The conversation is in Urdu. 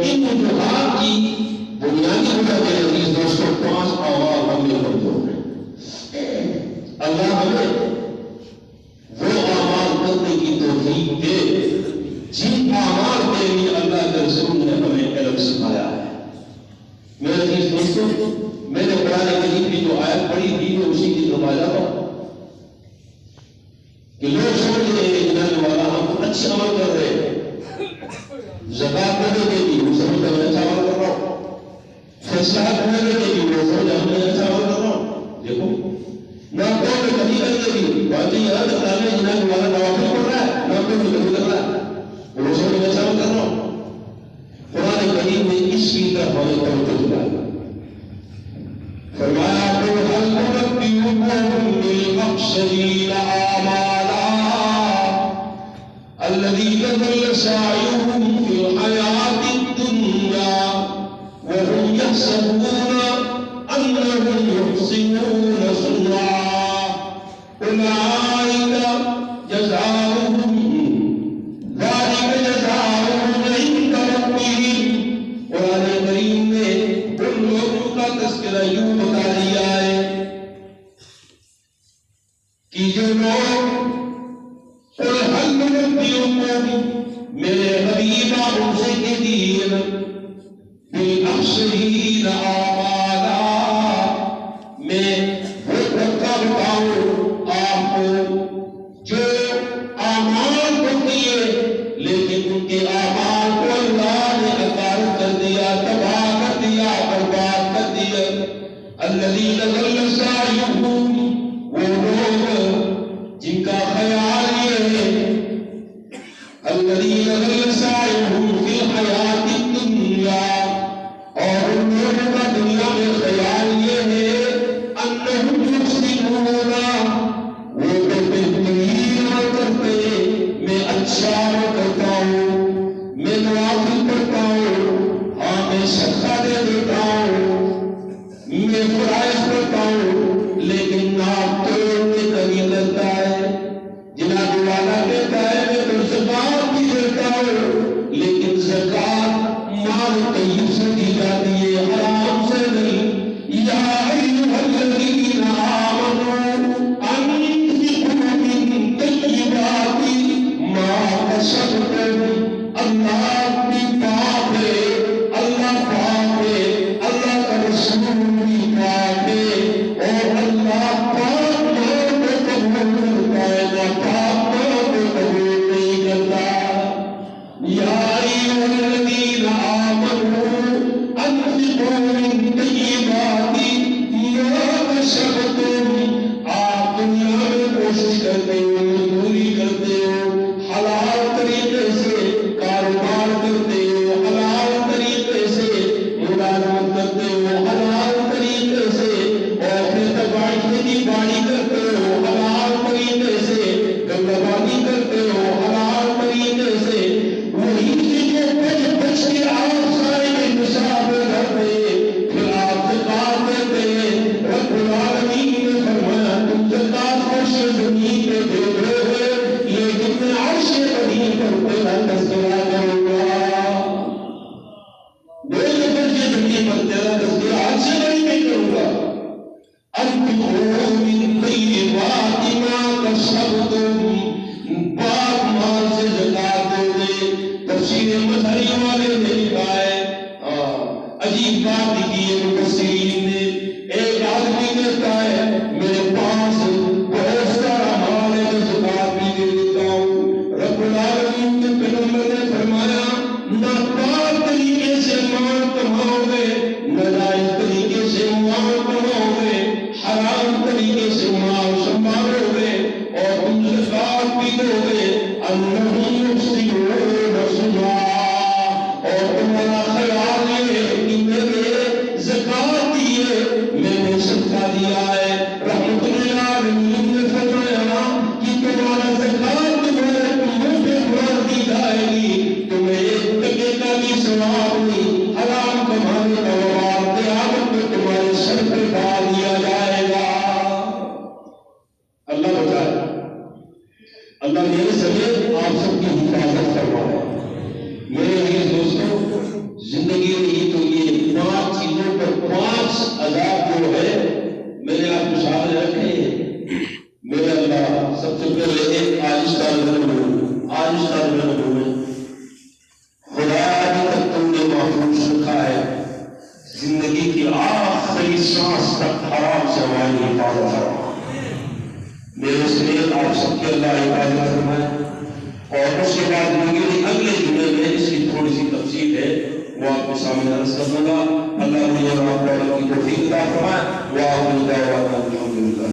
ان وجوہات کی بنیادی وجہ میرے عزیز دوستوں 5 اعمال ہم نے کمزور ہیں. اللہ ہمیں وہ اعمال کرنے کی توفیق دے جن اعمال کے لیے اللہ کے رسول نے ہمیں علم سکھایا ہے. میرے عزیز دوستوں میں نے قرآن کریم کی جو آیت پڑھی تھی میں اسی کی دوبارہ کہ لوگ سمجھ رہے ہیں جناب والا ہم اچھے عمل کر رہے ہیں. زکات نہ دے گی وہ سمجھ کر میں اچھا عمل کر رہا ہوں. فیصلہ نہ دے گی وہ سمجھ ہم نے اچھا عمل کر رہا ہوں. دیکھو نہ کوئی میں کبھی کر دے گی باقی یاد تعالیٰ جناب والا نوافل پڑھ رہا ہے نہ کوئی میں کبھی کر رہا ہے وہ سمجھ میں اچھا عمل کر رہا ہوں. قرآن کریم نے اس کی طرف ہمیں توجہ دلائی. فرمایا قل هل ننبئكم بالأخسرين أعمالا الذين ضل سعيهم في الحياة الدنيا وهم يحسبون أنهم يحسنون صنعا أولئك جزاؤهم ذلك جزاؤهم عند ربهم. قرآن کریم نے ان لوگوں کا تذکرہ یوں بتا دیا ہے کہ جو لوگ قل هل ننبئكم میرے حبیب آپ ان سے کہیے بالأخسرین اعمالا میں وہ دھکا بتاؤں آپ کو جو اعمال کو کیے لیکن ان کے اعمال کو اللہ نے اکارت کر دیا تباہ کر دیا برباد کر دیا. الذین ضل سعیہم وہ لوگ جن کا خیال یہ ہے الذین ضل سعیہم فی الحیاۃ الدنیا اور ان لوگوں کا دنیا میں خیال یہ ہے انہم یحسنون وہ تو بہترین عمل کرتے میں اچھا عمل کرتا ہوں میں نوافل پڑھتا ہوں ہاں میں صدقہ دے دیتا ہوں میں فرائض پڑھتا ہوں لیکن ناپ توڑنے کبھی کرتا ہے. جناب والا کہتا ہے میں تو زکات بھی دیتا ہوں لیکن زکات مال طیب سے دی جاتی ہے حرام سے نہیں. یا ایھا الذین آمنوا انفقوا من طیبات ما کسبتم. اللہ بھی پاک ہے اللہ پاک ہے اللہ کا رسول بھی پاک ہے اور اللہ پاک مال کو قبول کرتا ہے نہ پاک مال کو قبول نہیں کرتا. یا ایھا الذین آمنوا انفقوا من طیبات ما کسبتم. آپ دنیا میں کوشش کرتے ہو مزدوری کرتے ہو حلال طریقے سے کاروبار کرتے ہو حلال طریقے سے ملازمت کرتے ہو حلال طریقے سے اور پھر تباہی کھیتی باڑی کرتے ہو حلال طریقے سے گندبازی کرتے ہو حلال طریقے سے وہی چیزیں بچ بچ کے آپ سارے کے نصاب گھر پہ پھر آپ زکات دیتے ہیں. رب العالمین نے فرمایا تم زکات فرش زمین پہ دے رہے ہو لیکن میں عرش عظیم پر تیرا تذکرہ کروں گا. میرے فرش زمین پر تیرا تذکرہ عرش عظیم میں کروں گا. انفقوا من طیبات ما کسبتم پاک مال سے زکات دو گے. تفسیر مظہری والے نے لکھا ہے عجیب بات لکھی ہے مفسرین نے. ایک آدمی کہتا ہے میرے پاس بہت سارا مال ہے میں زکات بھی دے دیتا ہوں. رب العالمین کے پیغمبر نے فرمایا نہ پاک طریقے سے مال کماؤ گے ناجائز طریقے سے مال کماؤ گے حرام طریقے سے مال سنبھالو گے اور تم زکات بھی دو گے انہم یحسنون صنعا اور تمہارا خیال یہ ہے کہ میرے زکات رشتہ میں ہوئے خدا ابھی تک تم نے محفوظ رکھا ہے، زندگی کی آخری سانس تک حرام سے ہماری حفاظت فرما۔ میرے سمیت آپ سب کے اللہ حفاظت فرمائے۔ اور اس کے بعد اگلے جمعے میں اس کی تھوڑی سی تفصیل ہے، وہ آپ کے سامنے عرض کر دوں گا۔ اللہ مجھے اور آپ کو اللہ کی توفیق عطا فرمائے۔ وآخر دعوانا